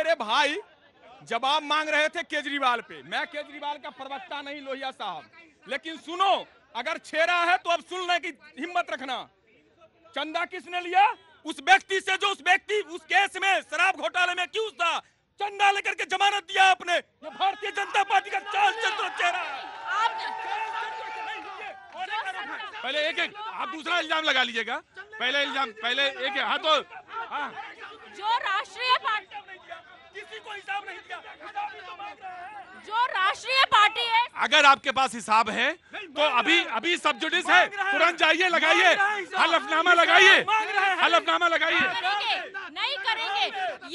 मेरे भाई जवाब मांग रहे थे केजरीवाल पे। मैं केजरीवाल का प्रवक्ता नहीं लोहिया साहब, लेकिन सुनो, अगर छेड़ा है तो अब सुनने की हिम्मत रखना। चंदा किसने लिया? उस व्यक्ति से जो उस व्यक्ति उस केस में शराब घोटाले में एक्यूज था, चंदा लेकर के जमानत दिया आपने। ये भारतीय जनता पार्टी का चाल चंद्र चेहरा है। पहले एक आप दूसरा इल्जाम लगा लीजिएगा। पहले इल्जाम पहले एक हाँ तो हाँ। जो राष्ट्रीय पार्टी किसी को हिसाब नहीं दिया, जो राष्ट्रीय पार्टी है, अगर आपके पास हिसाब है तो अभी सब जुडिस है, तुरंत जाइए, लगाइए हलफनामा, लगाइए हलफनामा लगाइए। नहीं करेंगे।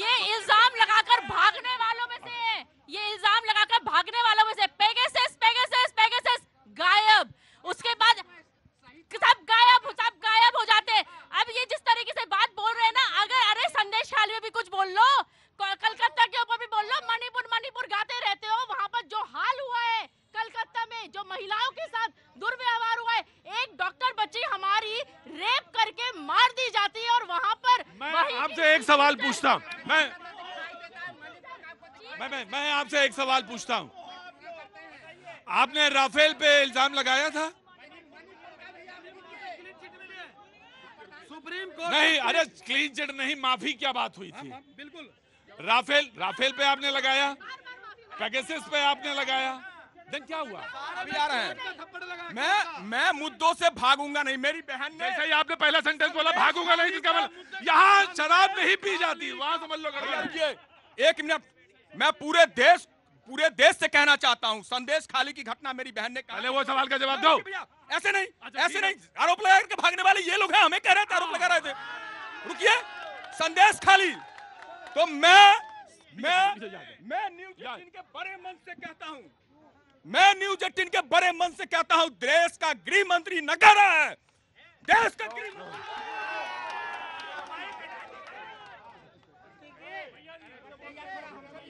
ये इल्जाम लगाकर भागने वालों में से है, ये इल्जाम लगाकर भागने वालों में से। पेगासस पेगासस पेगासस गायब, उसके बाद सब गायब हो जाते हैं। अब ये जिस तरीके से बात बोल रहे हैं ना, अगर अरे संदेश खाली में भी कुछ बोल लो, कलकत्ता के ऊपर भी बोल लो, मणिपुर गाते रहते हो। वहाँ पर जो हाल हुआ है कलकत्ता में, जो महिलाओं के साथ दुर्व्यवहार हुआ है, एक डॉक्टर बच्ची हमारी रेप करके मार दी जाती है, और वहाँ पर मैं आपसे एक सवाल पूछता हूँ। मैं आपसे एक सवाल पूछता हूँ। आपने राफेल पे इल्जाम लगाया था? सुप्रीम कोर्ट नहीं, अरे क्लीन चिट नहीं, माफी क्या बात हुई थी? बिल्कुल। राफेल पे आपने लगाया, पेगासस पे आपने लगाया, देन क्या हुआ? अभी आ रहे हैं। मैं मुद्दों से भागूंगा नहीं। मेरी बहन ने जैसे ही आपने पहला सेंटेंस बोला भागूंगा नहीं, जिसका मतलब यहाँ शराब नहीं पी जाती, वहां समझ लो। रुकिए एक मिनट, मैं पूरे देश से कहना चाहता हूं, संदेश खाली की घटना मेरी बहन ने कहा। पहले वो सवाल का जवाब दो। ऐसे नहीं आरोप लगा के भागने वाले ये लोग हैं, हमें कह रहे थे, आरोप लगा रहे थे। रुकिए, संदेश खाली तो मैं न्यूज़ 18 के बड़े मन से कहता हूं, मैं न्यूज़ 18 के बड़े मन से कहता हूं, देश का गृह मंत्री नकारा है। देश का गृह मंत्री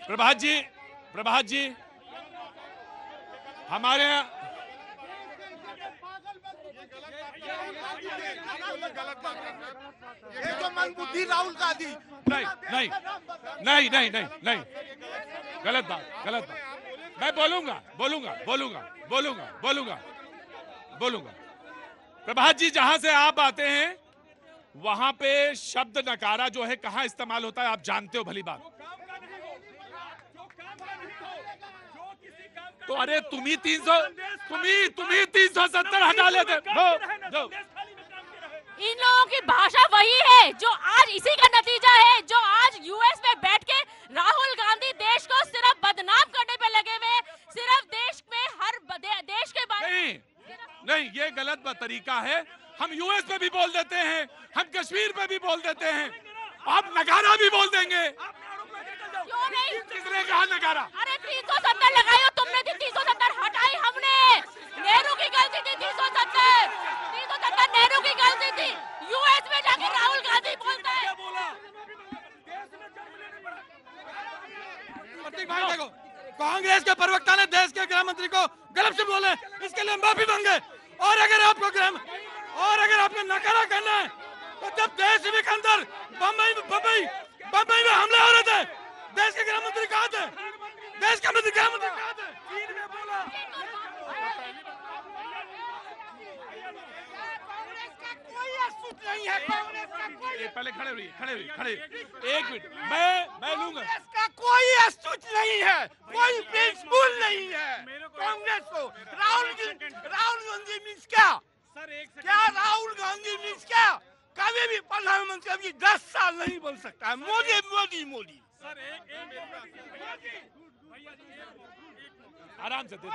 प्रभात जी हमारे ये तो मनबुद्धि राहुल गांधी। नहीं, गलत बात। मैं बोलूंगा। प्रभात जी, जहां से आप आते हैं वहां पे शब्द नकारा जो है कहां इस्तेमाल होता है, आप जानते हो भली बात। तो अरे तुम्ही 370 हटा लेते। इन लोगों की भाषा वही है जो आज इसी का नतीजा है, जो आज यूएस में बैठ के राहुल गांधी देश को सिर्फ बदनाम करने पे लगे हुए, सिर्फ देश में हर देश के बारे नहीं, ये गलत तरीका है। हम यूएस पे भी बोल देते हैं, हम कश्मीर पे भी बोल देते हैं, आप नकारा भी बोल देंगे। क्यों नहीं? किसने कहा नकारा? अरे 370 लगाई हो तुमने, 370 हटाई हमने। नेहरू की गलती थी 370 नेहरू की गलती थी। यूएस में जाके राहुल गांधी बोलता है। देखो, कांग्रेस के प्रवक्ता ने देश के गृह मंत्री को गलत से बोले, इसके लिए माफी मांगे। और अगर आपको नकारा करना है तो जब देश के अंदर बम्बई में हमले हो रहे थे, देश के गृह मंत्री कहाँ थे? देश के गृह मंत्री कहाँ थे? चीन में बोला। कांग्रेस का कोई अस्तित्व नहीं है। कांग्रेस का कोई, पहले खड़े हुई, एक मिनट, मैं लूंगा। कांग्रेस का कोई अस्तित्व नहीं है, कोई प्रिंसिपल नहीं है कांग्रेस को। राहुल गांधी मीन्स क्या? राहुल गांधी मीन्स क्या? कभी भी प्रधानमंत्री अभी 10 साल नहीं बन सकता है। मोदी आराम से कोई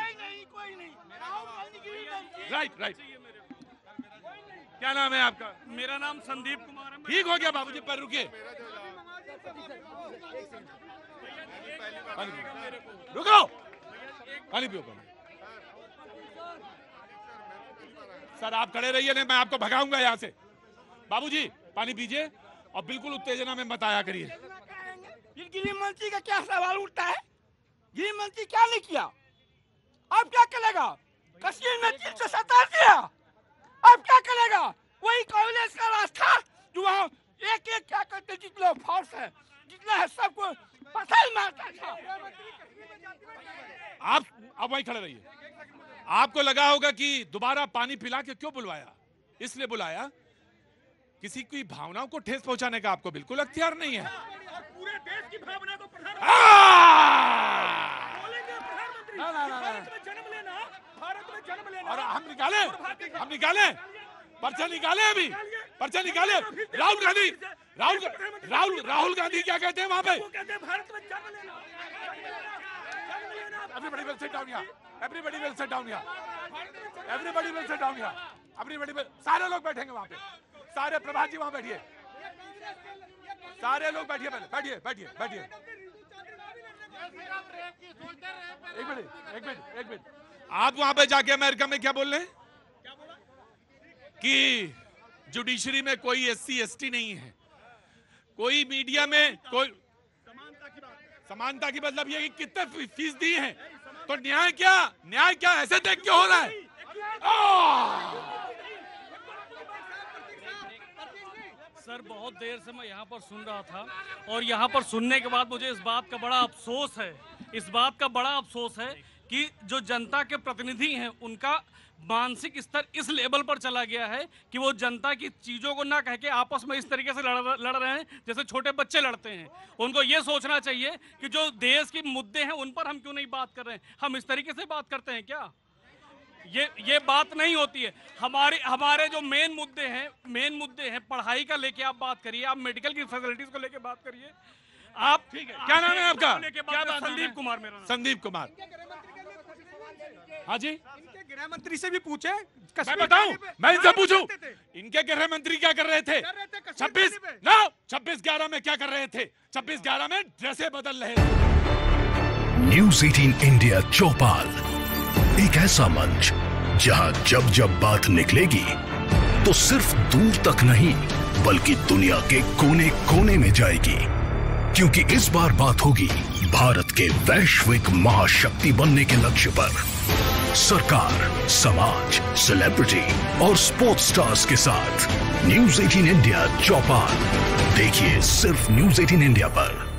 नहीं। राहुल गांधी की राइट। क्या नाम है आपका? मेरा नाम संदीप कुमार है। ठीक हो गया बाबूजी, पर रुकिए, रुको, पानी पियो। सर आप खड़े रहिए, नहीं मैं आपको भगाऊंगा यहाँ से। बाबूजी पानी पीजिए और बिल्कुल उत्तेजना में मत आया करिए। गृह मंत्री का क्या सवाल उठता है? गृह मंत्री क्या नहीं किया? अब क्या करेगा? कश्मीर में 370 दिया, अब क्या करेगा? वही कांग्रेस का रास्ता जो वहाँ एक क्या करते जितने फॉर्स है, जितना है सबको पसंद मारता था। आप अब वहीं खड़े रहिए। आपको लगा होगा कि दोबारा पानी पिला के क्यों बुलवाया? इसलिए बुलाया किसी की भावनाओं को ठेस पहुंचाने का आपको बिल्कुल अख्तियार नहीं है। पूरे देश की भावना को प्रधानमंत्री भारत में जन्म लेना, भारत में जन्म लेना। और हम निकाले पर्चा निकाले, अभी पर्चा निकाले। राहुल गांधी क्या कहते हैं वहां पे? भारत में जन्म लेना। Everybody will sit down here. Everybody will sit down here. Everybody will sit down here. Everybody will. सारे लोग बैठेंगे वहां पे। सारे प्रभात जी वहां बैठिए। सारे लोग बैठिए, पहले बैठिए। एक मिनट। आप वहां पे जाके अमेरिका में क्या बोल रहे हैं कि जुडिशरी में कोई SC ST नहीं है, कोई मीडिया में कोई समानता की मतलब ये कि कितने फीसदी हैं, तो न्याय क्या ऐसे देख के हो रहा है? सर बहुत देर से मैं यहाँ पर सुन रहा था और यहाँ पर सुनने के बाद मुझे इस बात का बड़ा अफसोस है कि जो जनता के प्रतिनिधि हैं उनका मानसिक स्तर इस लेवल पर चला गया है कि वो जनता की चीज़ों को ना कह के आपस में इस तरीके से लड़ रहे हैं जैसे छोटे बच्चे लड़ते हैं। उनको ये सोचना चाहिए कि जो देश के मुद्दे हैं उन पर हम क्यों नहीं बात कर रहे हैं। हम इस तरीके से बात करते हैं क्या? ये बात नहीं होती है। हमारे जो मेन मुद्दे हैं पढ़ाई का लेके आप बात करिए, आप मेडिकल की फैसिलिटीज को लेके बात करिए। आप ठीक है, क्या नाम है आपका? संदीप कुमार मेरा नाम। संदीप कुमार। हाँ जी, इनके गृह मंत्री से भी पूछे। मैं बताऊं, मैं इनसे पूछूं इनके गृह मंत्री क्या कर रहे थे? 26/11 में क्या कर रहे थे? 26/11 में ड्रेसें बदल रहे थे। न्यूज़ 18 इंडिया चौपाल, एक ऐसा मंच जहां जब बात निकलेगी तो सिर्फ दूर तक नहीं बल्कि दुनिया के कोने कोने में जाएगी, क्योंकि इस बार बात होगी भारत के वैश्विक महाशक्ति बनने के लक्ष्य पर। सरकार, समाज, सेलिब्रिटी और स्पोर्ट्स स्टार्स के साथ न्यूज़ 18 इंडिया चौपाल देखिए सिर्फ न्यूज़ 18 इंडिया पर।